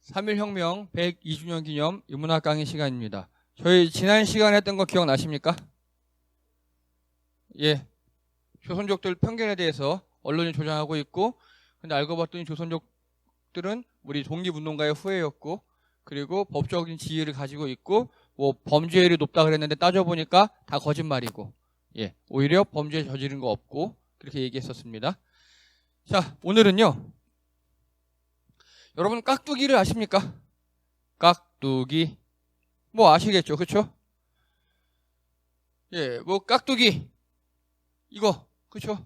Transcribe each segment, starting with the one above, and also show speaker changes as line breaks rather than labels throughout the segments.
3.1혁명 102주년 기념 인문학 강의 시간입니다. 저희 지난 시간에 했던 거 기억나십니까? 예. 조선족들 편견에 대해서 언론이 조장하고 있고, 근데 알고 봤더니 조선족들은 우리 독립운동가의 후예였고, 그리고 법적인 지위를 가지고 있고, 뭐 범죄율이 높다 그랬는데 따져보니까 다 거짓말이고, 예. 오히려 범죄 저지른 거 없고, 그렇게 얘기했었습니다. 자, 오늘은요. 여러분 깍두기를 아십니까? 깍두기. 뭐 아시겠죠, 그쵸? 예, 뭐 깍두기. 이거, 그쵸?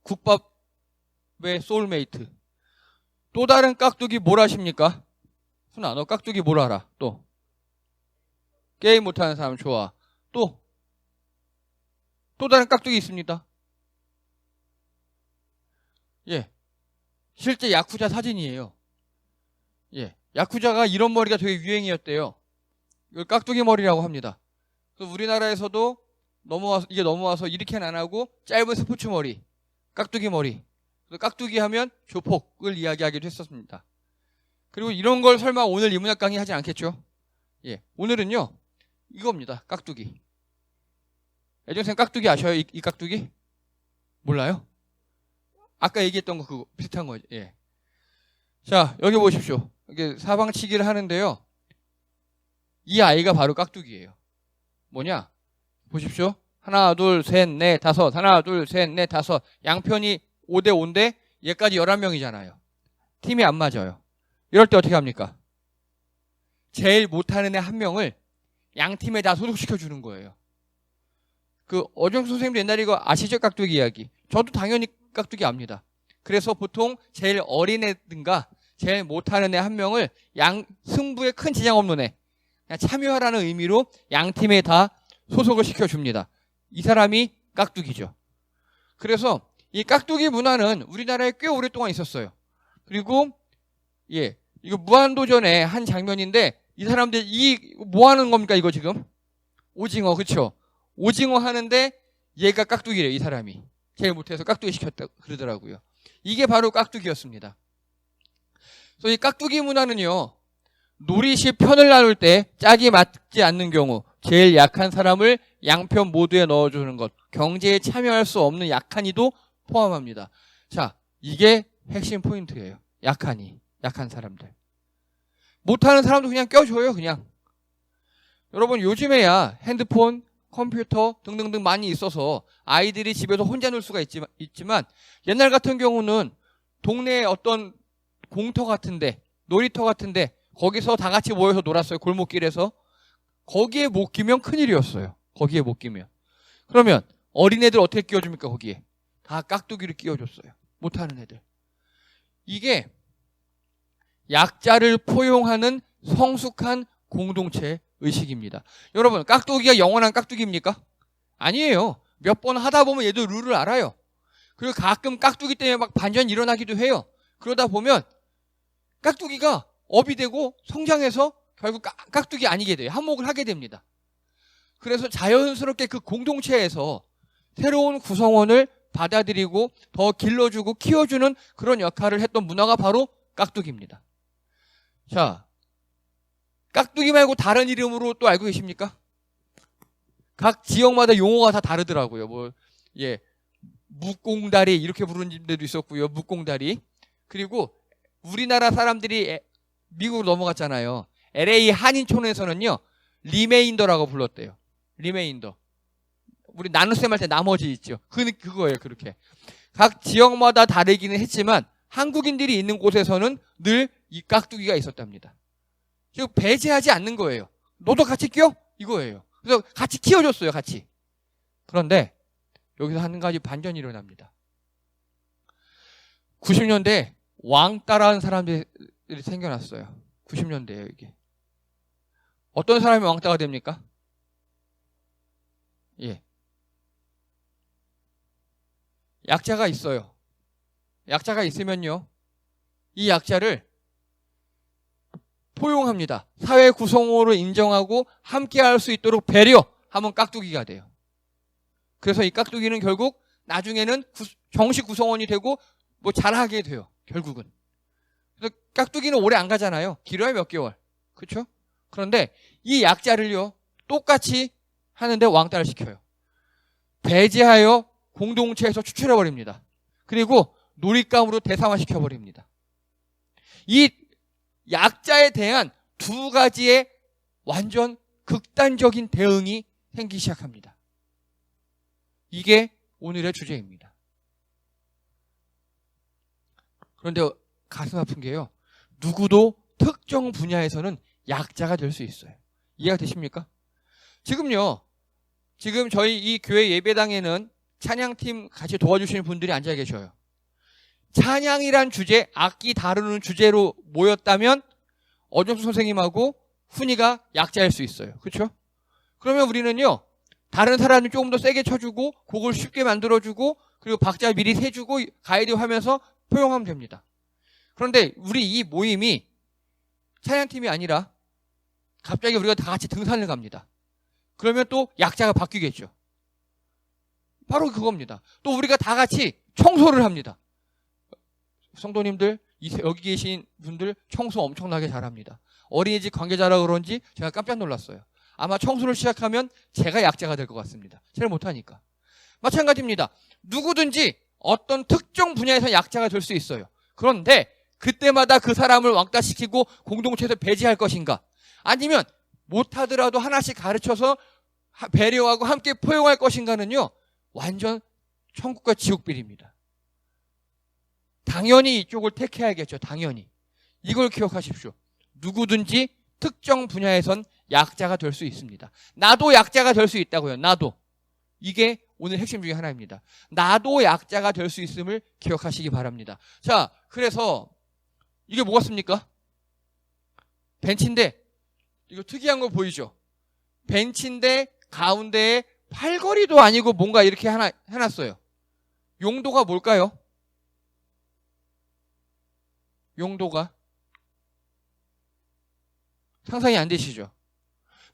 국밥의 소울메이트. 또 다른 깍두기 뭘 아십니까? 훈아, 너 깍두기 뭘 알아? 또. 게임 못하는 사람 좋아. 또 다른 깍두기 있습니다. 예. 실제 야쿠자 사진이에요. 예. 야쿠자가 이런 머리가 되게 유행이었대요. 이걸 깍두기 머리라고 합니다. 그래서 우리나라에서도 이게 넘어와서 이렇게는 안 하고 짧은 스포츠 머리, 깍두기 머리. 그래서 깍두기 하면 조폭을 이야기하기도 했었습니다. 그리고 이런 걸 설마 오늘 인문학 강의 하지 않겠죠? 예. 오늘은요, 이겁니다. 깍두기. 애정생 깍두기 아셔요? 이 깍두기? 몰라요? 아까 얘기했던 거 그거 비슷한 거죠. 예. 자, 여기 보십시오. 이게 사방치기를 하는데요. 이 아이가 바로 깍두기예요. 뭐냐? 보십시오. 하나, 둘, 셋, 넷, 다섯. 하나, 둘, 셋, 넷, 다섯. 양편이 5대 5인데 얘까지 11명이잖아요. 팀이 안 맞아요. 이럴 때 어떻게 합니까? 제일 못하는 애 한 명을 양 팀에 다 소속시켜 주는 거예요. 그 어정수 선생님도 옛날에 이거 아시죠? 깍두기 이야기. 저도 당연히 깍두기 압니다. 그래서 보통 제일 어린 애든가 제일 못하는 애 한 명을 승부에 큰 지장 없는 애 그냥 참여하라는 의미로 양 팀에 다 소속을 시켜줍니다. 이 사람이 깍두기죠. 그래서 이 깍두기 문화는 우리나라에 꽤 오랫동안 있었어요. 그리고 예, 이거 무한도전의 한 장면인데 이 사람들 뭐 하는 겁니까 이거 지금? 오징어, 그쵸? 오징어 하는데 얘가 깍두기래요. 이 사람이 제일 못해서 깍두기 시켰다 그러더라고요. 이게 바로 깍두기였습니다. 그래서 이 깍두기 문화는요, 노릿이 편을 나눌 때 짝이 맞지 않는 경우 제일 약한 사람을 양편 모두에 넣어주는 것, 경제에 참여할 수 없는 약한 이도 포함합니다. 자, 이게 핵심 포인트예요. 약한 사람들. 못하는 사람도 그냥 껴줘요, 그냥. 여러분, 요즘에야 핸드폰, 컴퓨터 등등등 많이 있어서 아이들이 집에서 혼자 놀 수가 있지만 옛날 같은 경우는 동네에 어떤 공터 같은데, 놀이터 같은데 거기서 다 같이 모여서 놀았어요. 골목길에서. 거기에 못 끼면 큰일이었어요. 거기에 못 끼면. 그러면 어린애들 어떻게 끼워줍니까? 거기에. 다 깍두기를 끼워줬어요. 못하는 애들. 이게 약자를 포용하는 성숙한 공동체 의식입니다. 여러분, 깍두기가 영원한 깍두기입니까? 아니에요. 몇 번 하다 보면 얘도 룰을 알아요. 그리고 가끔 깍두기 때문에 막 반전이 일어나기도 해요. 그러다 보면 깍두기가 업이 되고 성장해서 결국 깍두기 아니게 돼요. 한몫을 하게 됩니다. 그래서 자연스럽게 그 공동체에서 새로운 구성원을 받아들이고 더 길러주고 키워주는 그런 역할을 했던 문화가 바로 깍두기입니다. 자, 깍두기 말고 다른 이름으로 또 알고 계십니까? 각 지역마다 용어가 다 다르더라고요. 묵공다리 이렇게 부르는 데도 있었고요. 묵공다리. 그리고 우리나라 사람들이 미국으로 넘어갔잖아요. LA 한인촌에서는요, 리메인더라고 불렀대요. 리메인더. 우리 나눗셈 할 때 나머지 있죠. 그거예요, 그렇게. 각 지역마다 다르기는 했지만 한국인들이 있는 곳에서는 늘 이 깍두기가 있었답니다. 즉 배제하지 않는 거예요. 너도 같이 끼워? 이거예요. 그래서 같이 키워줬어요, 같이. 그런데 여기서 한 가지 반전이 일어납니다. 90년대 왕따라는 사람들이 생겨났어요. 90년대예요, 이게. 어떤 사람이 왕따가 됩니까? 예. 약자가 있어요. 약자가 있으면요, 이 약자를 포용합니다. 사회 구성원으로 인정하고 함께할 수 있도록 배려하면 깍두기가 돼요. 그래서 이 깍두기는 결국 나중에는 정식 구성원이 되고 뭐 잘하게 돼요. 결국은. 그래서 깍두기는 오래 안 가잖아요. 길어야 몇 개월. 그렇죠? 그런데 이 약자를요, 똑같이 하는데 왕따를 시켜요. 배제하여 공동체에서 추출해버립니다. 그리고 놀잇감으로 대상화시켜버립니다. 이 약자에 대한 두 가지의 완전 극단적인 대응이 생기기 시작합니다. 이게 오늘의 주제입니다. 그런데 가슴 아픈 게요, 누구도 특정 분야에서는 약자가 될 수 있어요. 이해가 되십니까? 지금요, 지금 저희 이 교회 예배당에는 찬양팀 같이 도와주시는 분들이 앉아 계셔요. 찬양이란 주제, 악기 다루는 주제로 모였다면 어정수 선생님하고 훈이가 약자일 수 있어요. 그렇죠? 그러면 우리는요, 다른 사람이 조금 더 세게 쳐주고 곡을 쉽게 만들어주고 그리고 박자 미리 세주고 가이드 하면서 포용하면 됩니다. 그런데 우리 이 모임이 찬양팀이 아니라 갑자기 우리가 다 같이 등산을 갑니다. 그러면 또 약자가 바뀌겠죠. 바로 그겁니다. 또 우리가 다 같이 청소를 합니다. 성도님들, 여기 계신 분들 청소 엄청나게 잘합니다. 어린이집 관계자라 그런지 제가 깜짝 놀랐어요. 아마 청소를 시작하면 제가 약자가 될 것 같습니다. 잘 못하니까. 마찬가지입니다. 누구든지 어떤 특정 분야에서 약자가 될 수 있어요. 그런데 그때마다 그 사람을 왕따시키고 공동체에서 배제할 것인가, 아니면 못하더라도 하나씩 가르쳐서 배려하고 함께 포용할 것인가는요, 완전 천국과 지옥비리입니다. 당연히 이쪽을 택해야겠죠. 당연히. 이걸 기억하십시오. 누구든지 특정 분야에선 약자가 될 수 있습니다. 나도 약자가 될 수 있다고요. 나도. 이게 오늘 핵심 중에 하나입니다. 나도 약자가 될 수 있음을 기억하시기 바랍니다. 자, 그래서 이게 뭐가 습니까? 벤치인데, 이거 특이한 거 보이죠? 벤치인데 가운데에 팔걸이도 아니고 뭔가 이렇게 하나 해놨어요. 용도가 뭘까요? 용도가 상상이 안 되시죠?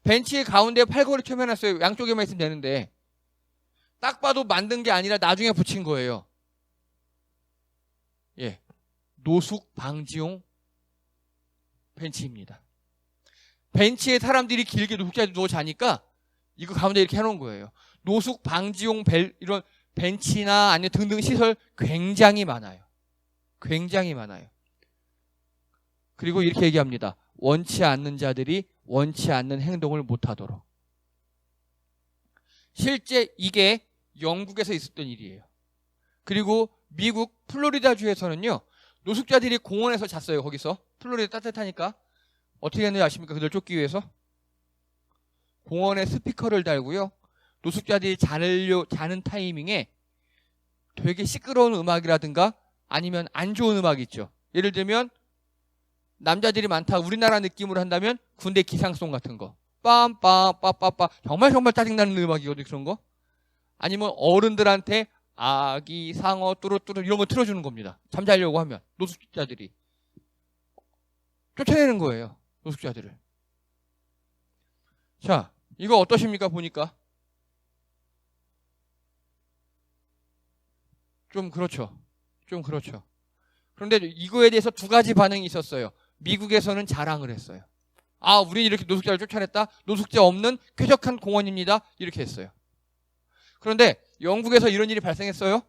벤치의 가운데에 팔걸이 쳐매놨어요. 양쪽에만 있으면 되는데 딱 봐도 만든 게 아니라 나중에 붙인 거예요. 예, 노숙 방지용 벤치입니다. 벤치에 사람들이 길게 노숙자들이 누워 자니까 이거 가운데 이렇게 해놓은 거예요. 노숙 방지용 이런 벤치나 아니면 등등 시설 굉장히 많아요. 굉장히 많아요. 그리고 이렇게 얘기합니다. 원치 않는 자들이 원치 않는 행동을 못하도록. 실제 이게 영국에서 있었던 일이에요. 그리고 미국 플로리다주에서는요, 노숙자들이 공원에서 잤어요. 거기서. 플로리다 따뜻하니까. 어떻게 했는지 아십니까? 그들 쫓기 위해서 공원에 스피커를 달고요, 노숙자들이 자는 타이밍에 되게 시끄러운 음악이라든가 아니면 안 좋은 음악 있죠. 예를 들면 남자들이 많다, 우리나라 느낌으로 한다면 군대 기상송 같은 거, 빰빰 빠빠빠, 정말 짜증나는 음악이거든요. 그런 거. 아니면 어른들한테 아기 상어 뚜루뚜루 이런 거 틀어주는 겁니다. 잠자려고 하면 노숙자들이 쫓아내는 거예요. 노숙자들을. 자, 이거 어떠십니까? 보니까 좀 그렇죠. 좀 그렇죠. 그런데 이거에 대해서 두 가지 반응이 있었어요. 미국에서는 자랑을 했어요. 아, 우린 이렇게 노숙자를 쫓아냈다. 노숙자 없는 쾌적한 공원입니다. 이렇게 했어요. 그런데 영국에서 이런 일이 발생했어요.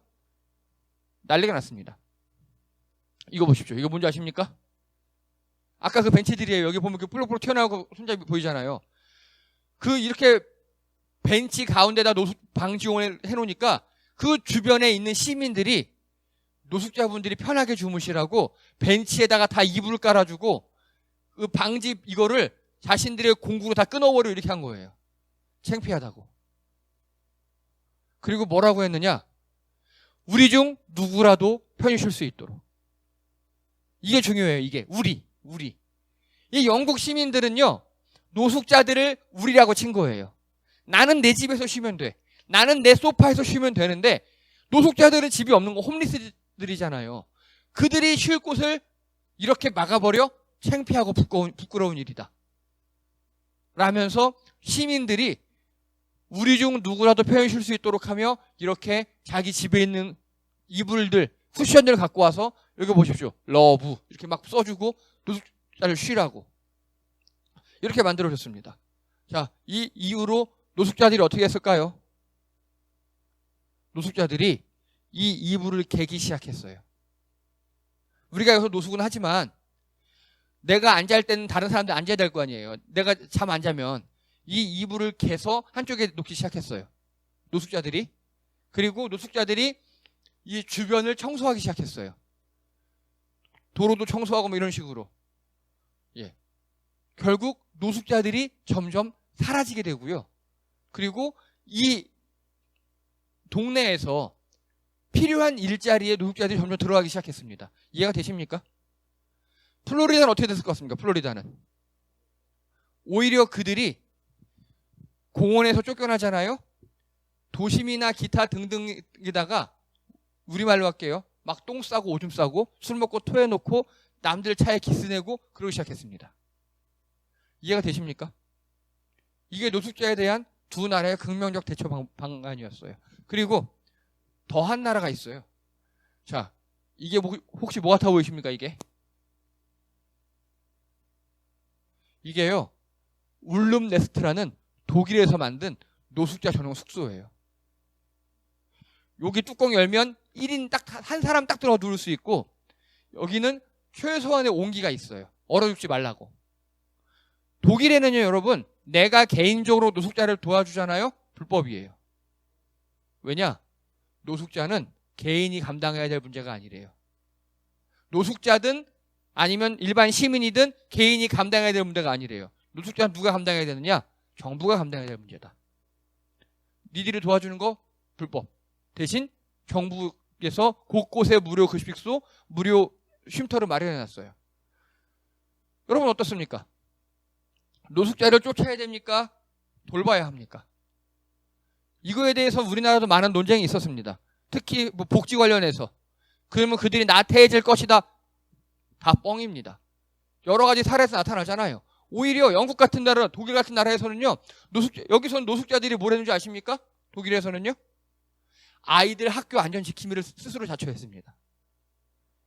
난리가 났습니다. 이거 보십시오. 이거 뭔지 아십니까? 아까 그 벤치들이에요. 여기 보면 그 뿔룩뿔룩 튀어나오고 손잡이 보이잖아요. 그 이렇게 벤치 가운데다 노숙 방지용을 해놓으니까 그 주변에 있는 시민들이 노숙자분들이 편하게 주무시라고 벤치에다가 다 이불을 깔아주고 그 방지 이거를 자신들의 공구로 다 끊어버리고 이렇게 한 거예요. 창피하다고. 그리고 뭐라고 했느냐? 우리 중 누구라도 편히 쉴 수 있도록. 이게 중요해요. 이게 우리. 이 영국 시민들은요, 노숙자들을 우리라고 친 거예요. 나는 내 집에서 쉬면 돼. 나는 내 소파에서 쉬면 되는데 노숙자들은 집이 없는 거, 홈리스들이잖아요. 그들이 쉴 곳을 이렇게 막아버려? 창피하고 부끄러운 일이다. 라면서 시민들이 우리 중 누구라도 편히 쉴 수 있도록 하며 이렇게 자기 집에 있는 이불들, 쿠션들을 갖고 와서 여기 보십시오. 러브 이렇게 막 써주고 노숙자를 쉬라고 이렇게 만들어 줬습니다. 자, 이 이후로 노숙자들이 어떻게 했을까요? 노숙자들이 이 이불을 개기 시작했어요. 우리가 여기서 노숙은 하지만 내가 안 잘 때는 다른 사람들 앉아야 될 거 아니에요. 내가 잠 안 자면 이 이불을 개서 한쪽에 놓기 시작했어요. 노숙자들이. 그리고 노숙자들이 이 주변을 청소하기 시작했어요. 도로도 청소하고 뭐 이런 식으로. 예. 결국 노숙자들이 점점 사라지게 되고요. 그리고 이 동네에서 필요한 일자리에 노숙자들이 점점 들어가기 시작했습니다. 이해가 되십니까? 플로리다는 어떻게 됐을 것 같습니까? 플로리다는. 오히려 그들이 공원에서 쫓겨나잖아요. 도심이나 기타 등등에다가 우리말로 할게요. 막 똥 싸고 오줌 싸고 술 먹고 토해놓고 남들 차에 기스내고 그러기 시작했습니다. 이해가 되십니까? 이게 노숙자에 대한 두 나라의 극명적 대처 방안이었어요. 그리고 더한 나라가 있어요. 자, 이게 혹시 뭐 같아 보이십니까? 이게요. 울룸네스트라는 독일에서 만든 노숙자 전용 숙소예요. 여기 뚜껑 열면 1인 딱 한 사람 딱 들어 누울 수 있고 여기는 최소한의 온기가 있어요. 얼어 죽지 말라고. 독일에는요, 여러분, 내가 개인적으로 노숙자를 도와주잖아요. 불법이에요. 왜냐? 노숙자는 개인이 감당해야 될 문제가 아니래요. 노숙자든 아니면 일반 시민이든 개인이 감당해야 될 문제가 아니래요. 노숙자는 누가 감당해야 되느냐? 정부가 감당해야 될 문제다. 니들이 도와주는 거 불법. 대신 정부에서 곳곳에 무료 급식소, 무료 쉼터를 마련해놨어요. 여러분 어떻습니까? 노숙자를 쫓아야 됩니까? 돌봐야 합니까? 이거에 대해서 우리나라도 많은 논쟁이 있었습니다. 특히 뭐 복지 관련해서. 그러면 그들이 나태해질 것이다. 다 뻥입니다. 여러 가지 사례에서 나타나잖아요. 오히려 영국 같은 나라, 독일 같은 나라에서는요, 여기서는 노숙자들이 뭘 했는지 아십니까? 독일에서는요, 아이들 학교 안전지킴이를 스스로 자처했습니다.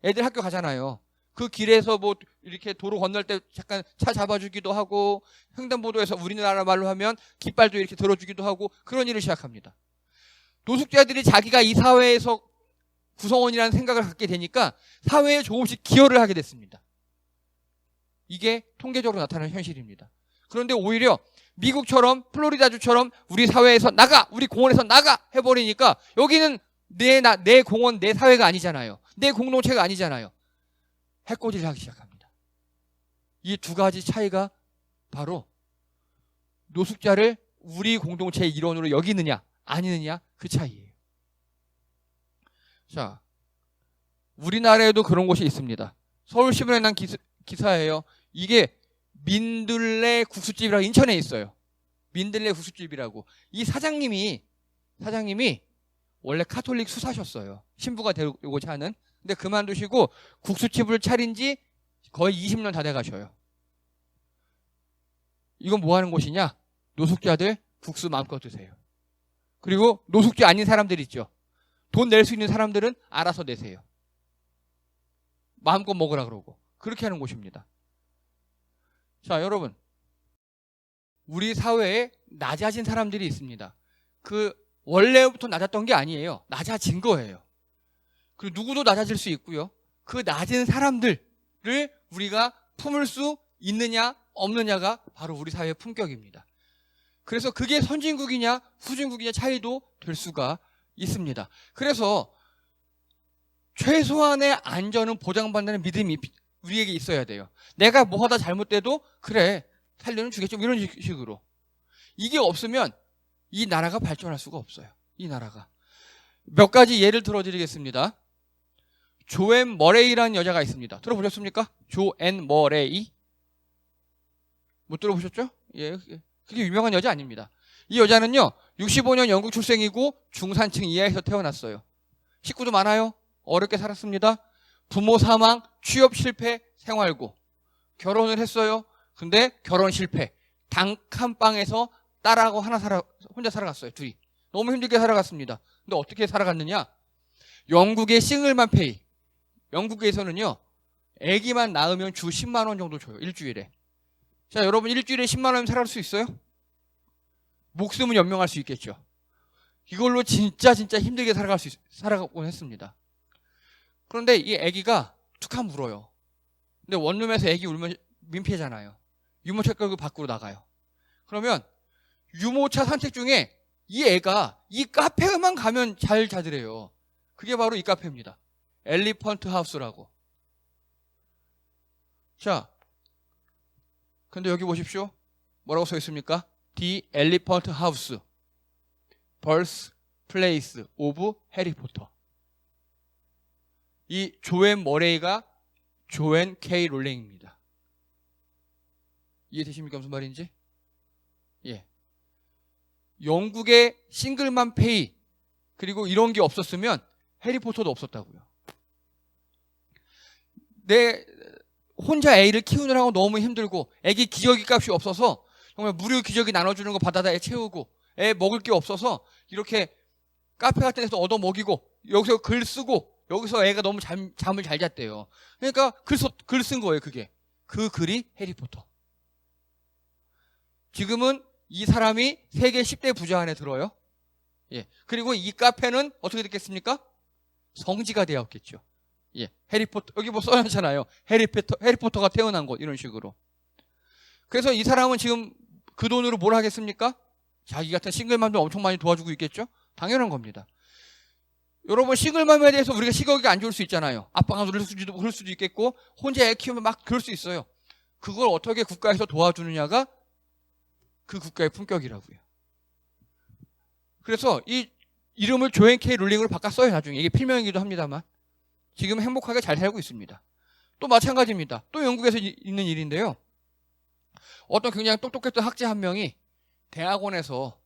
애들 학교 가잖아요. 그 길에서 뭐 이렇게 도로 건널 때 잠깐 차 잡아주기도 하고, 횡단보도에서 우리나라 말로 하면 깃발도 이렇게 들어주기도 하고, 그런 일을 시작합니다. 노숙자들이 자기가 이 사회에서 구성원이라는 생각을 갖게 되니까 사회에 조금씩 기여를 하게 됐습니다. 이게 통계적으로 나타나는 현실입니다. 그런데 오히려 미국처럼 플로리다주처럼 우리 사회에서 나가! 우리 공원에서 나가! 해버리니까 여기는 내 공원, 내 사회가 아니잖아요. 내 공동체가 아니잖아요. 해코지를 하기 시작합니다. 이 두 가지 차이가 바로 노숙자를 우리 공동체의 일원으로 여기느냐 아니느냐 그 차이예요. 자, 우리나라에도 그런 곳이 있습니다. 서울신문에 난 기사예요. 이게 민들레 국수집이라고 인천에 있어요. 민들레 국수집이라고. 이 사장님이 원래 카톨릭 수사셨어요. 신부가 되고자 하는. 근데 그만두시고 국수집을 차린 지 거의 20년 다 돼가셔요. 이건 뭐 하는 곳이냐? 노숙자들 국수 마음껏 드세요. 그리고 노숙자 아닌 사람들 있죠. 돈 낼 수 있는 사람들은 알아서 내세요. 마음껏 먹으라 그러고. 그렇게 하는 곳입니다. 자, 여러분. 우리 사회에 낮아진 사람들이 있습니다. 그 원래부터 낮았던 게 아니에요. 낮아진 거예요. 그리고 누구도 낮아질 수 있고요. 그 낮은 사람들을 우리가 품을 수 있느냐 없느냐가 바로 우리 사회의 품격입니다. 그래서 그게 선진국이냐 후진국이냐 차이도 될 수가 있습니다. 그래서 최소한의 안전은 보장받는다는 믿음이 우리에게 있어야 돼요. 내가 뭐 하다 잘못돼도 그래 살려는 주겠죠 이런 식으로. 이게 없으면 이 나라가 발전할 수가 없어요. 이 나라가. 몇 가지 예를 들어드리겠습니다. 조앤 머레이라는 여자가 있습니다. 들어보셨습니까? 조앤 머레이? 못 들어보셨죠? 예, 그게 유명한 여자 아닙니다. 이 여자는요 65년 영국 출생이고 중산층 이하에서 태어났어요. 식구도 많아요. 어렵게 살았습니다. 부모 사망, 취업 실패, 생활고. 결혼을 했어요. 근데 결혼 실패. 단칸방에서 딸하고 혼자 살아갔어요. 둘이. 너무 힘들게 살아갔습니다. 근데 어떻게 살아갔느냐? 영국의 싱글맘 페이. 영국에서는요, 아기만 낳으면 주 10만 원 정도 줘요. 일주일에. 자, 여러분 일주일에 10만 원이면 살아갈 수 있어요? 목숨은 연명할 수 있겠죠. 이걸로 진짜 힘들게 살아가곤 했습니다. 그런데 이 아기가 툭하면 울어요. 근데 원룸에서 아기 울면 민폐잖아요. 유모차 끌고 밖으로 나가요. 그러면 유모차 산책 중에 이 애가 이 카페만 가면 잘 자더래요. 그게 바로 이 카페입니다. 엘리펀트 하우스라고. 자, 근데 여기 보십시오. 뭐라고 써 있습니까? The Elephant House, Birth Place of 해리 포터. 이 조앤 머레이가 조앤 K 롤링입니다. 이해되십니까? 무슨 말인지? 예. 영국의 싱글맘 페이, 그리고 이런 게 없었으면 해리포터도 없었다고요. 내 혼자 애를 키우느라고 너무 힘들고 애기 기저귀 값이 없어서 정말 무료 기저귀 나눠주는 거 받아다 애 채우고 애 먹을 게 없어서 이렇게 카페 같은 데서 얻어 먹이고 여기서 글 쓰고 여기서 애가 너무 잠을 잘 잤대요. 그러니까 글 쓴 거예요. 그게. 그 글이 해리포터. 지금은 이 사람이 세계 10대 부자 안에 들어요. 예. 그리고 이 카페는 어떻게 됐겠습니까? 성지가 되었겠죠. 예. 해리포터, 여기 뭐 써놨잖아요. 해리포터가 태어난 곳, 이런 식으로. 그래서 이 사람은 지금 그 돈으로 뭘 하겠습니까? 자기 같은 싱글맘도 엄청 많이 도와주고 있겠죠? 당연한 겁니다. 여러분, 싱글맘에 대해서 우리가 시각이 안 좋을 수 있잖아요. 아빠가 그럴 수도 있겠고, 혼자 애 키우면 막 그럴 수 있어요. 그걸 어떻게 국가에서 도와주느냐가 그 국가의 품격이라고요. 그래서 이 이름을 조앤 K 롤링으로 바꿨어요, 나중에. 이게 필명이기도 합니다만. 지금 행복하게 잘 살고 있습니다. 또 마찬가지입니다. 또 영국에서 있는 일인데요. 어떤 굉장히 똑똑했던 학자 한 명이 대학원에서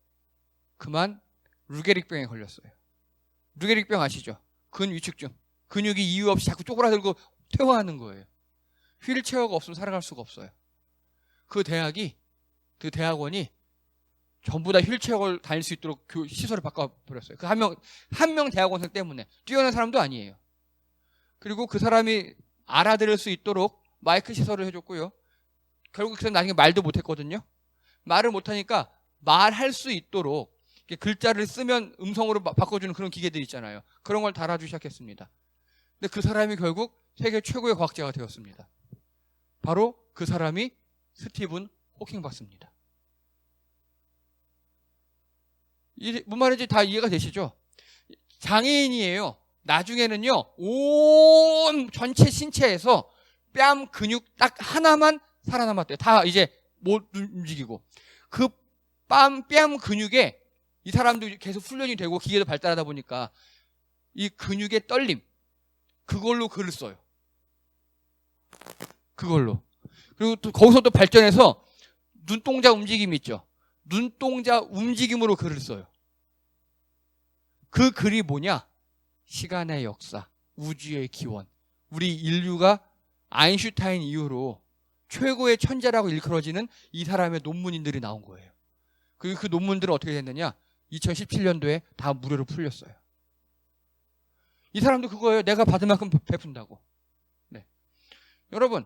그만 루게릭병에 걸렸어요. 루게릭병 아시죠? 근위축증. 근육이 이유 없이 자꾸 쪼그라들고 퇴화하는 거예요. 휠체어가 없으면 살아갈 수가 없어요. 그 대학원이 전부 다 휠체어를 다닐 수 있도록 시설을 바꿔버렸어요. 그 한 명 대학원생 때문에. 뛰어난 사람도 아니에요. 그리고 그 사람이 알아들을 수 있도록 마이크 시설을 해줬고요. 결국 그 사람 나중에 말도 못했거든요. 말을 못하니까 말할 수 있도록 글자를 쓰면 음성으로 바꿔주는 그런 기계들 있잖아요. 그런 걸 달아주기 시작했습니다. 근데 그 사람이 결국 세계 최고의 과학자가 되었습니다. 바로 그 사람이 스티븐 호킹 박사입니다. 뭔 말인지 다 이해가 되시죠? 장애인이에요. 나중에는요, 온 전체 신체에서 뺨 근육 딱 하나만 살아남았대요. 다 이제 못 움직이고. 그 뺨 근육에 이 사람도 계속 훈련이 되고 기계도 발달하다 보니까 이 근육의 떨림, 그걸로 글을 써요. 그걸로. 그리고 또 거기서 또 발전해서 눈동자 움직임이 있죠. 눈동자 움직임으로 글을 써요. 그 글이 뭐냐? 시간의 역사, 우주의 기원. 우리 인류가 아인슈타인 이후로 최고의 천재라고 일컬어지는 이 사람의 논문들이 나온 거예요. 그 논문들은 어떻게 됐느냐? 2017년도에 다 무료로 풀렸어요. 이 사람도 그거예요. 내가 받은 만큼 베푼다고. 네. 여러분,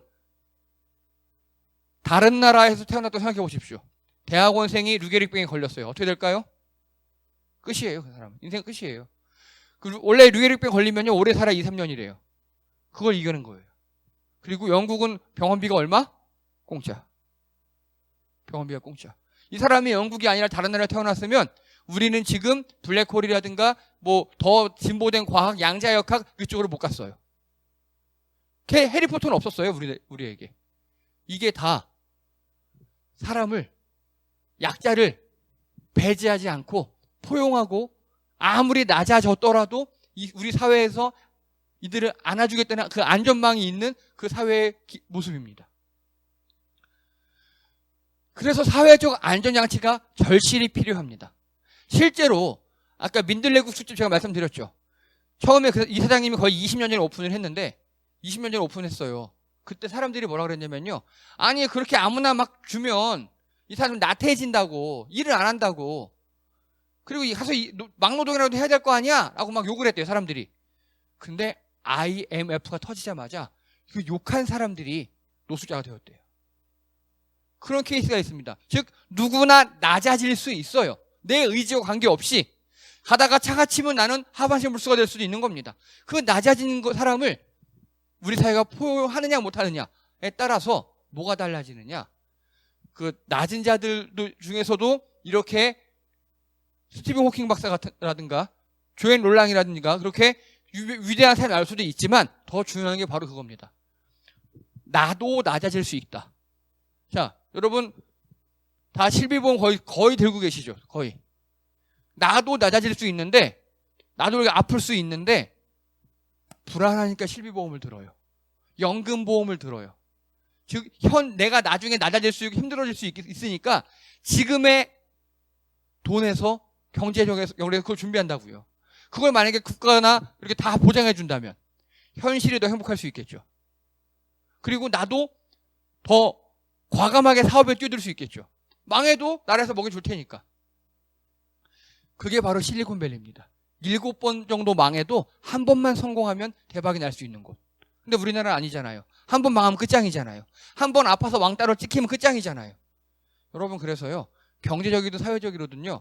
다른 나라에서 태어났다고 생각해 보십시오. 대학원생이 루게릭병에 걸렸어요. 어떻게 될까요? 끝이에요. 그 사람은. 인생 끝이에요. 원래 루게릭병 걸리면요, 오래 살아 2, 3년이래요. 그걸 이겨낸 거예요. 그리고 영국은 병원비가 얼마? 공짜. 병원비가 공짜. 이 사람이 영국이 아니라 다른 나라에 태어났으면 우리는 지금 블랙홀이라든가 뭐 더 진보된 과학, 양자역학 그쪽으로 못 갔어요. 해리포터는 없었어요, 우리에게. 이게 다 사람을, 약자를 배제하지 않고 포용하고 아무리 낮아졌더라도 우리 사회에서 이들을 안아주겠다는 그 안전망이 있는 그 사회의 모습입니다. 그래서 사회적 안전장치가 절실히 필요합니다. 실제로 아까 민들레국 술집 제가 말씀드렸죠. 처음에 이 사장님이 거의 20년 전에 오픈을 했는데 20년 전에 오픈했어요. 그때 사람들이 뭐라 그랬냐면요. 아니 그렇게 아무나 막 주면 이 사람 나태해진다고, 일을 안 한다고. 그리고 가서 막노동이라도 해야 될 거 아니야? 라고 막 욕을 했대요, 사람들이. 근데 IMF가 터지자마자 그 욕한 사람들이 노숙자가 되었대요. 그런 케이스가 있습니다. 즉 누구나 낮아질 수 있어요. 내 의지와 관계없이 가다가 차가 치면 나는 하반신 불수가 될 수도 있는 겁니다. 그 낮아지는 사람을 우리 사회가 포용하느냐 못하느냐에 따라서 뭐가 달라지느냐. 그 낮은 자들 중에서도 이렇게 스티븐 호킹 박사라든가 조앤 롤랑이라든가 그렇게 위대한 사람이 나올 수도 있지만 더 중요한 게 바로 그겁니다. 나도 낮아질 수 있다. 자, 여러분 다 실비보험 거의 들고 계시죠? 거의. 나도 낮아질 수 있는데 나도 아플 수 있는데 불안하니까 실비보험을 들어요. 연금보험을 들어요. 즉 내가 나중에 낮아질 수 있고 힘들어질 수 있으니까 지금의 돈에서 경제적에서 그걸 준비한다고요. 그걸 만약에 국가나 이렇게 다 보장해 준다면 현실이 더 행복할 수 있겠죠. 그리고 나도 더 과감하게 사업에 뛰어들 수 있겠죠. 망해도 나라에서 먹여 줄 테니까. 그게 바로 실리콘밸리입니다. 7번 정도 망해도 한 번만 성공하면 대박이 날 수 있는 곳. 근데 우리나라는 아니잖아요. 한 번 망하면 끝장이잖아요. 한 번 아파서 왕따로 찍히면 끝장이잖아요. 여러분 그래서요. 경제적이든 사회적이로든요.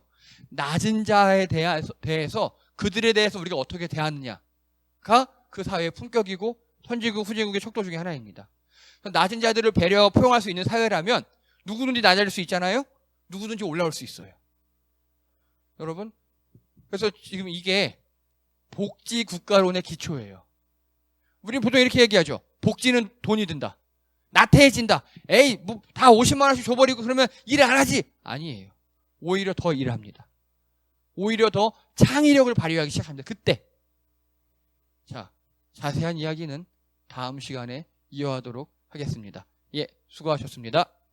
낮은 자에 대해서 그들에 대해서 우리가 어떻게 대하느냐가 그 사회의 품격이고 선진국 후진국의 척도 중에 하나입니다. 낮은 자들을 배려 포용할 수 있는 사회라면 누구든지 낮아질 수 있잖아요. 누구든지 올라올 수 있어요. 여러분 그래서 지금 이게 복지 국가론의 기초예요. 우리는 보통 이렇게 얘기하죠. 복지는 돈이 든다. 나태해진다. 에이 뭐 다 50만 원씩 줘버리고 그러면 일 안 하지. 아니에요. 오히려 더 일합니다. 오히려 더 창의력을 발휘하기 시작합니다. 그때. 자, 자세한 이야기는 다음 시간에 이어가도록 하겠습니다. 예, 수고하셨습니다.